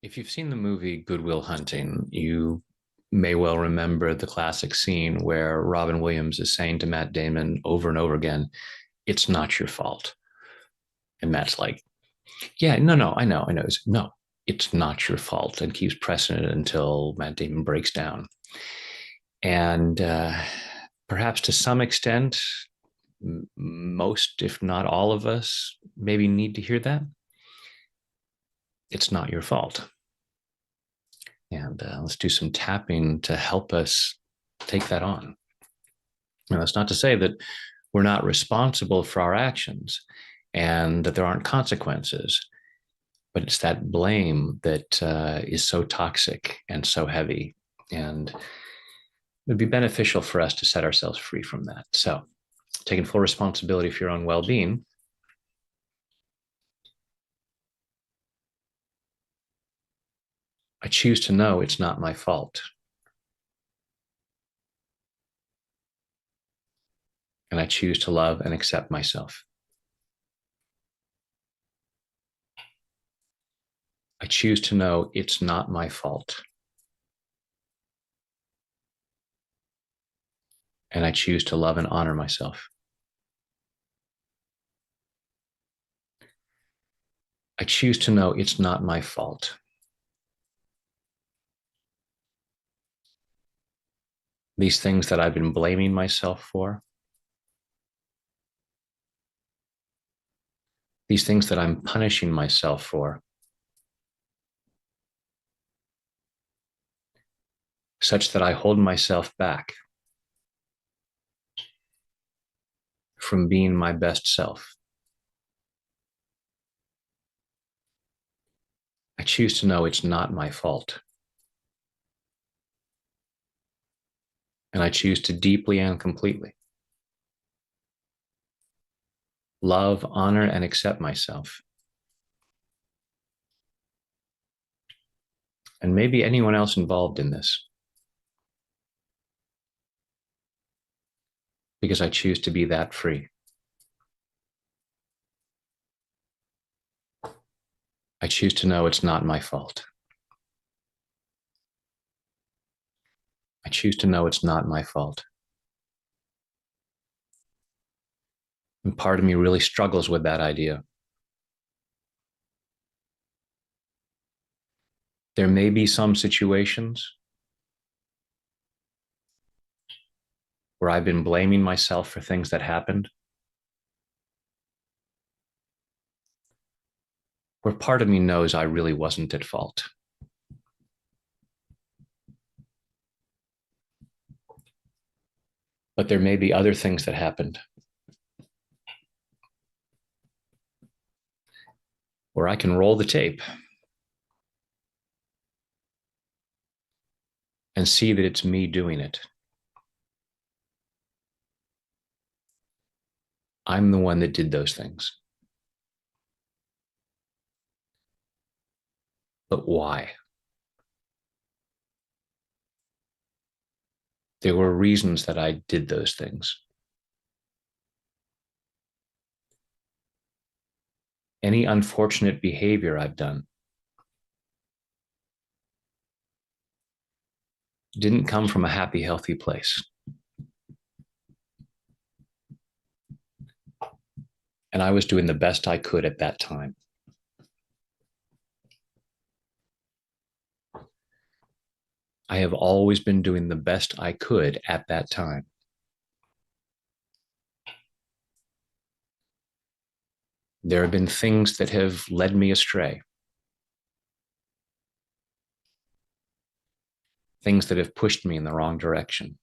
If you've seen the movie Good Will Hunting, you may well remember the classic scene where Robin Williams is saying to Matt Damon over and over again, "It's not your fault." And Matt's like, "Yeah, no, I know. No, it's not your fault," and keeps pressing it until Matt Damon breaks down. And perhaps to some extent, most, if not all of us, maybe need to hear that. It's not your fault. And let's do some tapping to help us take that on. Now, that's not to say that we're not responsible for our actions and that there aren't consequences, but it's that blame that is so toxic and so heavy. And it would be beneficial for us to set ourselves free from that. So, taking full responsibility for your own well being, I choose to know it's not my fault. And I choose to love and accept myself. I choose to know it's not my fault. And I choose to love and honor myself. I choose to know it's not my fault. These things that I've been blaming myself for, these things that I'm punishing myself for, such that I hold myself back from being my best self. I choose to know it's not my fault. And I choose to deeply and completely love, honor, and accept myself. And maybe anyone else involved in this, because I choose to be that free. I choose to know it's not my fault. I choose to know it's not my fault. And part of me really struggles with that idea. There may be some situations where I've been blaming myself for things that happened, where part of me knows I really wasn't at fault. But there may be other things that happened where I can roll the tape and see that it's me doing it. I'm the one that did those things. But why? There were reasons that I did those things. Any unfortunate behavior I've done didn't come from a happy, healthy place. And I was doing the best I could at that time. I have always been doing the best I could at that time. There have been things that have led me astray, things that have pushed me in the wrong direction.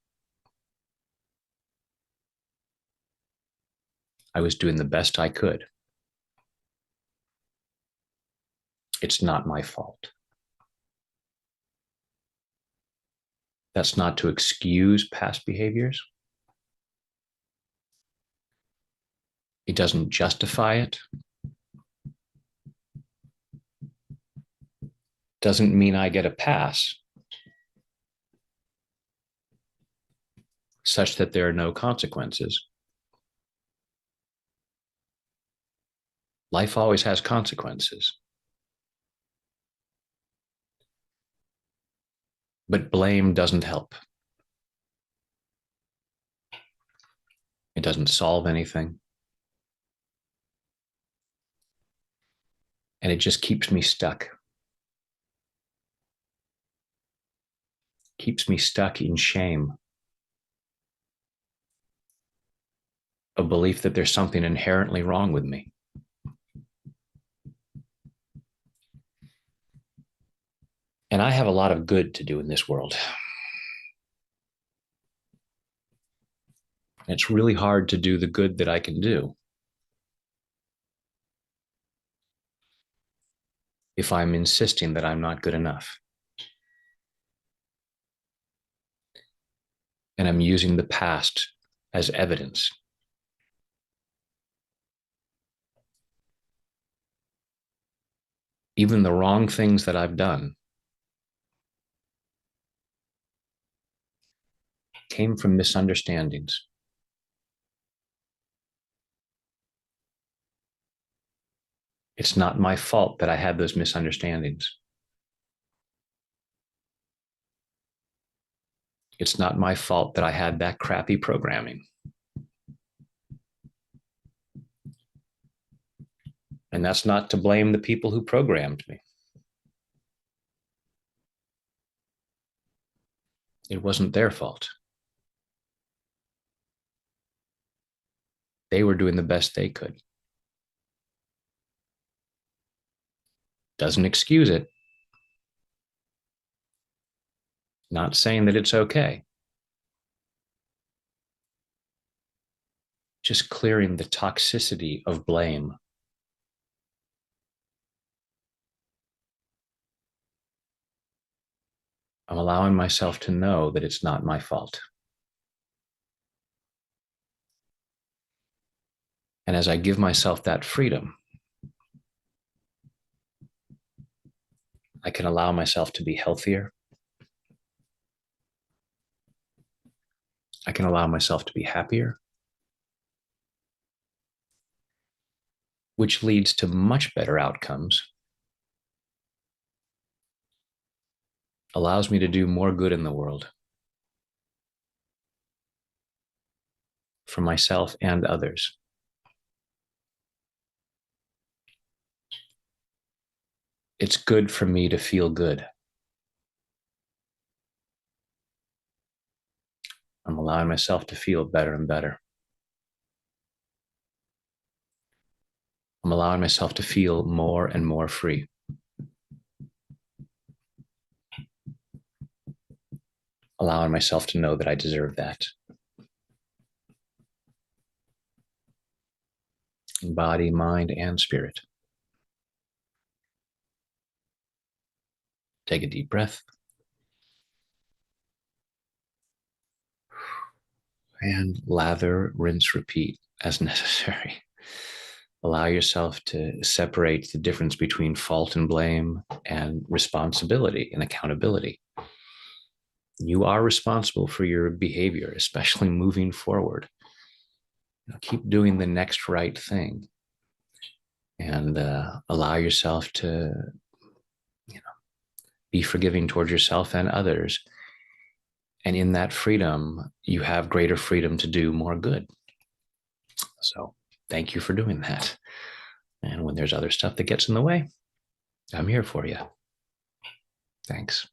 I was doing the best I could. It's not my fault. That's not to excuse past behaviors. It doesn't justify it. Doesn't mean I get a pass such that there are no consequences. Life always has consequences. But blame doesn't help. It doesn't solve anything. And it just keeps me stuck. Keeps me stuck in shame, a belief that there's something inherently wrong with me. And I have a lot of good to do in this world. It's really hard to do the good that I can do if I'm insisting that I'm not good enough. And I'm using the past as evidence. Even the wrong things that I've done came from misunderstandings. It's not my fault that I had those misunderstandings. It's not my fault that I had that crappy programming. And that's not to blame the people who programmed me. It wasn't their fault. They were doing the best they could. Doesn't excuse it. Not saying that it's okay. Just clearing the toxicity of blame. I'm allowing myself to know that it's not my fault. And as I give myself that freedom, I can allow myself to be healthier. I can allow myself to be happier, which leads to much better outcomes, allows me to do more good in the world for myself and others. It's good for me to feel good. I'm allowing myself to feel better and better. I'm allowing myself to feel more and more free. Allowing myself to know that I deserve that. In body, mind, and spirit. Take a deep breath. And lather, rinse, repeat as necessary. Allow yourself to separate the difference between fault and blame and responsibility and accountability. You are responsible for your behavior, especially moving forward. Keep doing the next right thing and allow yourself to be forgiving towards yourself and others. And in that freedom, you have greater freedom to do more good. So thank you for doing that. And when there's other stuff that gets in the way, I'm here for you. Thanks.